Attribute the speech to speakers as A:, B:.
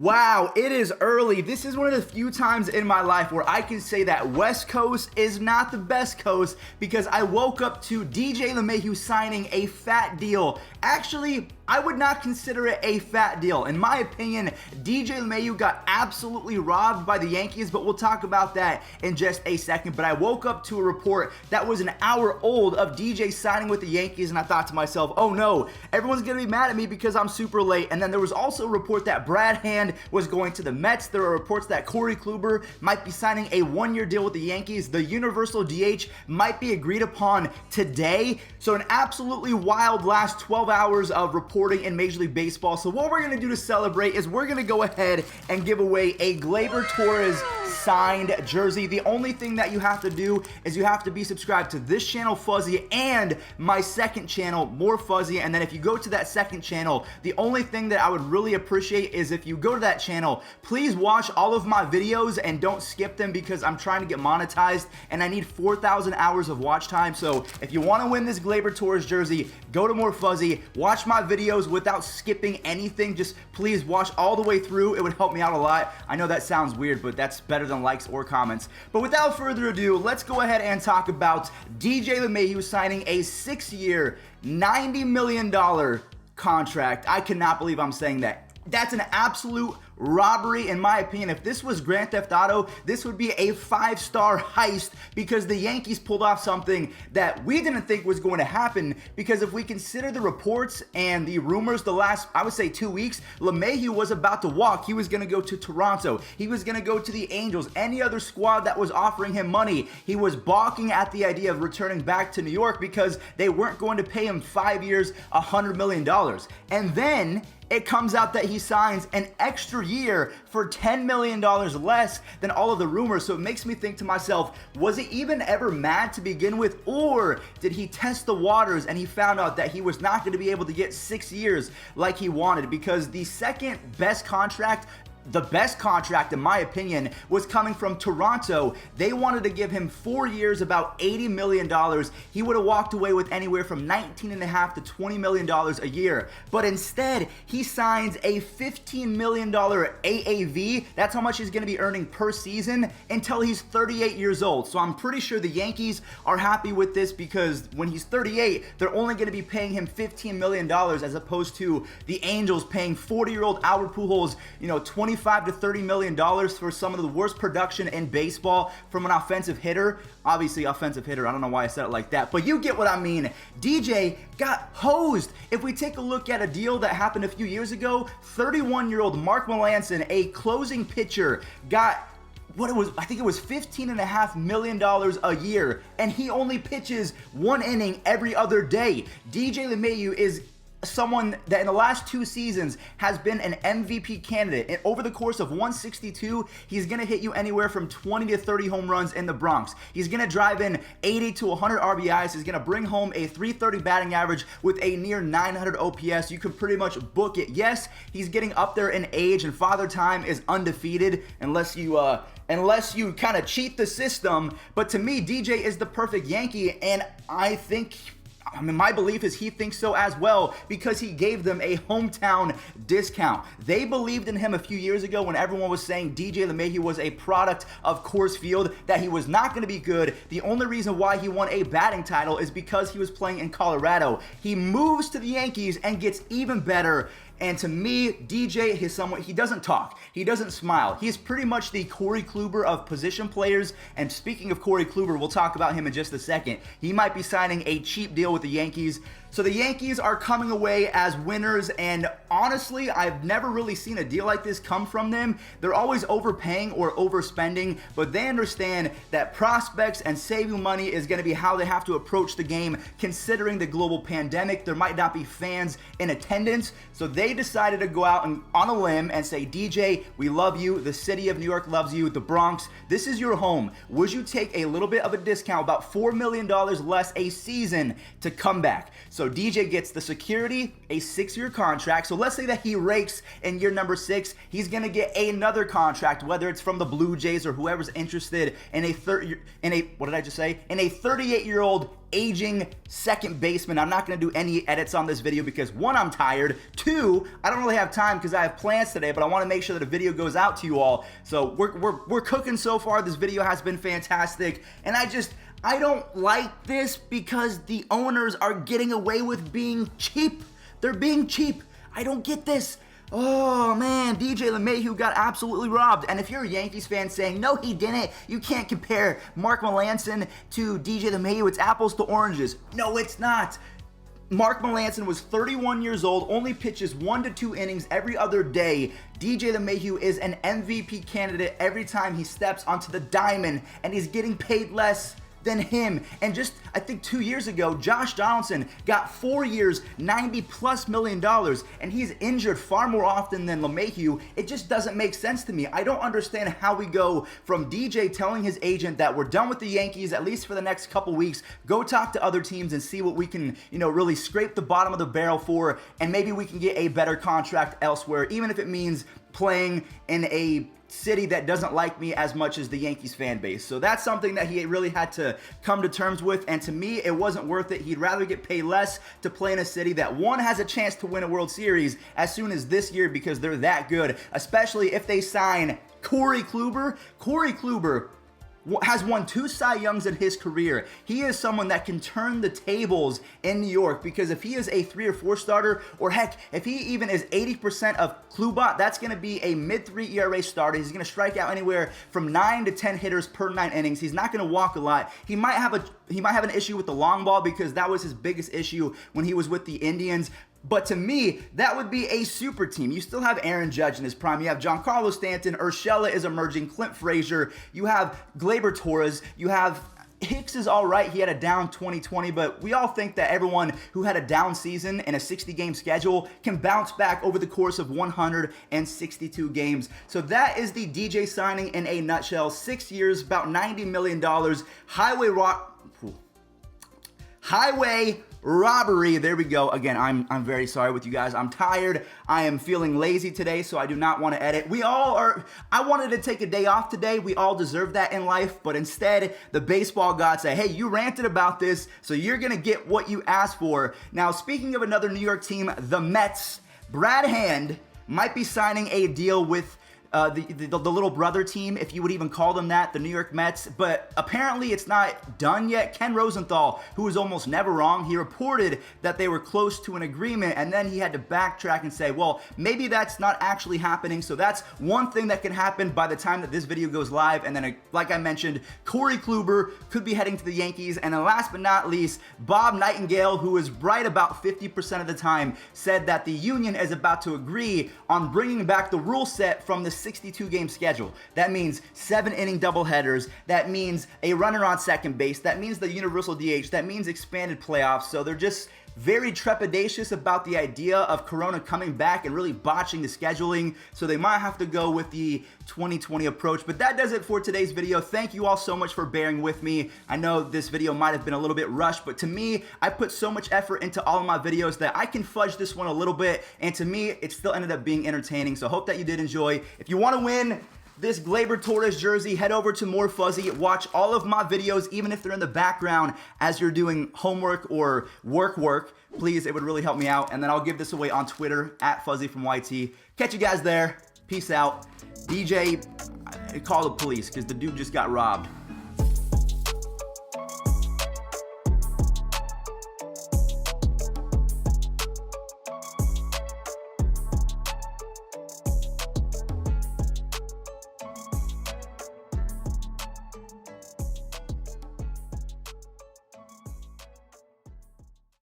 A: Wow, it is early. This is one of the few times in my life where I can say that West Coast is not the best coast because I woke up to DJ Lemahieu signing a fat deal. Actually, I would not consider it a fat deal. In my opinion, DJ Lemahieu got absolutely robbed by the Yankees, but we'll talk about that in just a second. But I woke up to a report that was an hour old of DJ signing with the Yankees, and I thought to myself, oh no, everyone's gonna be mad at me because I'm super late. And then there was also a report that Brad Hand was going to the Mets. There are reports that Corey Kluber might be signing a one-year deal with the Yankees. The universal DH might be agreed upon today. So an absolutely wild last 12 hours of reporting in Major League Baseball. So what we're going to do to celebrate is we're going to go ahead and give away a Gleyber Torres signed jersey. The only thing that you have to do is you have to be subscribed to this channel, Fuzzy, and my second channel, More Fuzzy. And then if you go to that second channel, the only thing that I would really appreciate is if you go to that channel, please watch all of my videos and don't skip them because I'm trying to get monetized and I need 4,000 hours of watch time. So if you want to win this Gleyber Torres jersey, go to More Fuzzy, watch my videos without skipping anything. Just please watch all the way through. It would help me out a lot. I know that sounds weird, but that's better than likes or comments. But without further ado, let's go ahead and talk about DJ Lemahieu signing a 6-year, $90 million contract. I cannot believe I'm saying that. That's an absolute robbery, in my opinion. If this was Grand Theft Auto, this would be a 5-star heist because the Yankees pulled off something that we didn't think was going to happen. Because if we consider the reports and the rumors the last, I would say 2 weeks, Lemahieu was about to walk. He was going to go to Toronto. He was going to go to the Angels. Any other squad that was offering him money, he was balking at the idea of returning back to New York because they weren't going to pay him 5 years, $100 million. And then it comes out that he signs an extra year for $10 million less than all of the rumors. So it makes me think to myself, was he even ever mad to begin with? Or did he test the waters and he found out that he was not going to be able to get 6 years like he wanted? Because the second best contract, the best contract, in my opinion, was coming from Toronto. They wanted to give him 4 years, about $80 million. He would have walked away with anywhere from $19.5 to $20 million a year. But instead, he signs a $15 million AAV. That's how much he's going to be earning per season until he's 38 years old. So I'm pretty sure the Yankees are happy with this because when he's 38, they're only going to be paying him $15 million as opposed to the Angels paying 40-year-old Albert Pujols, $25 to $30 million for some of the worst production in baseball from an offensive hitter. Obviously, offensive hitter. I don't know why I said it like that, but you get what I mean. DJ got hosed. If we take a look at a deal that happened a few years ago, 31-year-old Mark Melancon, a closing pitcher, got I think it was $15.5 million a year, and he only pitches one inning every other day. DJ LeMahieu is someone that in the last 2 seasons has been an MVP candidate. And over the course of 162, he's going to hit you anywhere from 20 to 30 home runs in the Bronx. He's going to drive in 80 to 100 RBIs. He's going to bring home a 330 batting average with a near 900 OPS. You can pretty much book it. Yes, he's getting up there in age, and Father Time is undefeated unless you kind of cheat the system. But to me, DJ is the perfect Yankee, and my belief is he thinks so as well because he gave them a hometown discount. They believed in him a few years ago when everyone was saying DJ LeMahieu was a product of Coors Field, that he was not going to be good. The only reason why he won a batting title is because he was playing in Colorado. He moves to the Yankees and gets even better. And to me, DJ is someone, he doesn't talk. He doesn't smile. He's pretty much the Corey Kluber of position players. And speaking of Corey Kluber, we'll talk about him in just a second. He might be signing a cheap deal with the Yankees. So the Yankees are coming away as winners, and honestly, I've never really seen a deal like this come from them. They're always overpaying or overspending, but they understand that prospects and saving money is going to be how they have to approach the game considering the global pandemic. There might not be fans in attendance, so they decided to go out and on a limb and say, DJ, we love you. The city of New York loves you. The Bronx, this is your home. Would you take a little bit of a discount, about $4 million less a season, to come back? So So DJ gets the security, a 6-year contract. So let's say that he rakes in year number 6, he's gonna get another contract, whether it's from the Blue Jays or whoever's interested in a 38-year-old aging second baseman. I'm not going to do any edits on this video because 1, I'm tired. 2, I don't really have time because I have plans today, but I want to make sure that a video goes out to you all. So we're cooking so far. This video has been fantastic, and I don't like this because the owners are getting away with being cheap. They're being cheap. I don't get this. Oh man, DJ LeMahieu got absolutely robbed. And if you're a Yankees fan saying, no he didn't, you can't compare Mark Melancon to DJ LeMahieu, it's apples to oranges. No, it's not. Mark Melancon was 31 years old, only pitches 1 to 2 innings every other day. DJ LeMahieu is an MVP candidate every time he steps onto the diamond, and he's getting paid less than him. And just, I think 2 years ago, Josh Donaldson got 4 years, $90+ million, and he's injured far more often than LeMahieu. It just doesn't make sense to me. I don't understand how we go from DJ telling his agent that we're done with the Yankees, at least for the next couple weeks, go talk to other teams and see what we can, really scrape the bottom of the barrel for, and maybe we can get a better contract elsewhere, even if it means playing in a city that doesn't like me as much as the Yankees fan base. So that's something that he really had to come to terms with, and to me, it wasn't worth it. He'd rather get paid less to play in a city that, 1, has a chance to win a World Series as soon as this year because they're that good, especially if they sign Corey Kluber. Corey Kluber has won 2 Cy Youngs in his career. He is someone that can turn the tables in New York, because if he is a 3 or 4 starter, or heck, if he even is 80% of Kluber, that's going to be a mid-3 ERA starter. He's going to strike out anywhere from 9 to 10 hitters per 9 innings. He's not going to walk a lot. He might have an issue with the long ball because that was his biggest issue when he was with the Indians. But to me, that would be a super team. You still have Aaron Judge in his prime. You have Giancarlo Stanton. Urshela is emerging. Clint Frazier. You have Gleyber Torres. You have Hicks is all right. He had a down 2020, but we all think that everyone who had a down season in a 60-game schedule can bounce back over the course of 162 games. So that is the DJ signing in a nutshell. 6 years, about $90 million. Highway robbery. There we go. Again, I'm very sorry with you guys. I'm tired. I am feeling lazy today, so I do not want to edit. I wanted to take a day off today. We all deserve that in life, but instead, the baseball gods say, hey, you ranted about this, so you're going to get what you asked for. Now, speaking of another New York team, the Mets, Brad Hand might be signing a deal with the little brother team, if you would even call them that, the New York Mets, but apparently it's not done yet. Ken Rosenthal, who is almost never wrong, he reported that they were close to an agreement, and then he had to backtrack and say, well, maybe that's not actually happening. So that's one thing that can happen by the time that this video goes live. And then, like I mentioned, Corey Kluber could be heading to the Yankees. And then last but not least, Bob Nightingale, who is right about 50% of the time, said that the union is about to agree on bringing back the rule set from the 62-game schedule. That means 7-inning doubleheaders. That means a runner on second base. That means the universal DH. That means expanded playoffs. So they're just very trepidatious about the idea of Corona coming back and really botching the scheduling. So they might have to go with the 2020 approach. But that does it for today's video. Thank you all so much for bearing with me. I know this video might have been a little bit rushed, but to me, I put so much effort into all of my videos that I can fudge this one a little bit. And to me, it still ended up being entertaining. So I hope that you did enjoy. If you want to win this Gleyber Torres jersey, head over to More Fuzzy. Watch all of my videos, even if they're in the background as you're doing homework or work. Please, it would really help me out. And then I'll give this away on Twitter, @FuzzyFromYT. Catch you guys there. Peace out. DJ, call the police because the dude just got robbed.